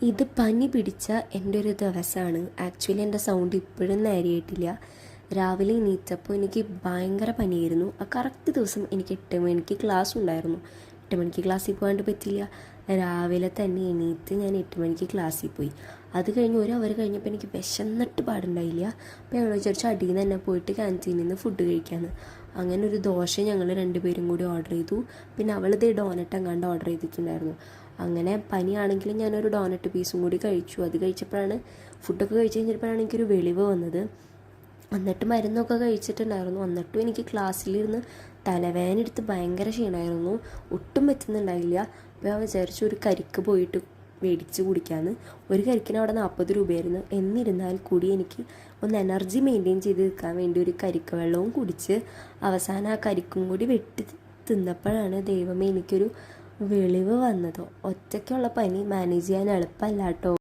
ഇത് പനി പിടിച്ച എൻ്റെ ഒരു ദിവസമാണ്. ആക്ച്വലി എൻ്റെ സൗണ്ട് ഇപ്പോഴും നേരെയായിട്ടില്ല. രാവിലെ എണീറ്റപ്പോൾ എനിക്ക് ഭയങ്കര പനിയായിരുന്നു. ആ കറക്റ്റ് ദിവസം എനിക്ക് 8 മണിക്ക് ക്ലാസ് ഉണ്ടായിരുന്നു. 8 മണിക്ക് ക്ലാസ്സിൽ പോകാണ്ട് പറ്റില്ല. രാവിലെ തന്നെ എണീറ്റ് ഞാൻ 8 മണിക്ക് ക്ലാസ്സിൽ പോയി. അത് കഴിഞ്ഞ് 1 അവർ കഴിഞ്ഞപ്പോൾ എനിക്ക് വിശന്നിട്ട് പാടുണ്ടായില്ല. അപ്പോൾ ഞങ്ങൾ വിചാരിച്ചു അടിയിൽ നിന്ന് തന്നെ പോയിട്ട് ക്യാൻറ്റീനിൽ നിന്ന് ഫുഡ് കഴിക്കാമെന്ന്. അങ്ങനെ ഒരു ദോശ ഞങ്ങൾ 2 പേരും കൂടി ഓർഡർ ചെയ്തു. പിന്നെ അവളിത് ഡോനറ്റ് എങ്ങാണ്ട് ഓർഡർ ചെയ്തിട്ടുണ്ടായിരുന്നു. അങ്ങനെ പനിയാണെങ്കിലും ഞാനൊരു ഡോനറ്റ് പീസും കൂടി കഴിച്ചു. അത് കഴിച്ചപ്പോഴാണ്, ഫുഡൊക്കെ കഴിച്ച് കഴിഞ്ഞപ്പോഴാണ് എനിക്കൊരു വെളിവ് വന്നത്. എന്നിട്ട് മരുന്നൊക്കെ കഴിച്ചിട്ടുണ്ടായിരുന്നു. എന്നിട്ടും എനിക്ക് ക്ലാസ്സിലിരുന്ന് തലവേദന എടുത്ത് ഭയങ്കര ക്ഷീണമായിരുന്നു. ഒട്ടും പറ്റുന്നുണ്ടായില്ല. അപ്പോൾ ഞാൻ വിചാരിച്ചു ഒരു കരിക്ക് പോയിട്ട് മേടിച്ച് കുടിക്കാമെന്ന്. ഒരു കരിക്കിന് അവിടെ 40 രൂപയായിരുന്നു. എന്നിരുന്നാൽ കൂടി എനിക്ക് ഒന്ന് എനർജി മെയിൻറ്റെയിൻ ചെയ്ത് നിൽക്കാൻ വേണ്ടി ഒരു കരിക്ക് വെള്ളവും കുടിച്ച് അവസാനം ആ കരിക്കും കൂടി വെട്ടി തിന്നപ്പോഴാണ് ദൈവമേ എനിക്കൊരു വെളിവ് വന്നത്. ഒറ്റയ്ക്കുള്ള പനി മാനേജ് ചെയ്യാൻ എളുപ്പമല്ല കേട്ടോ.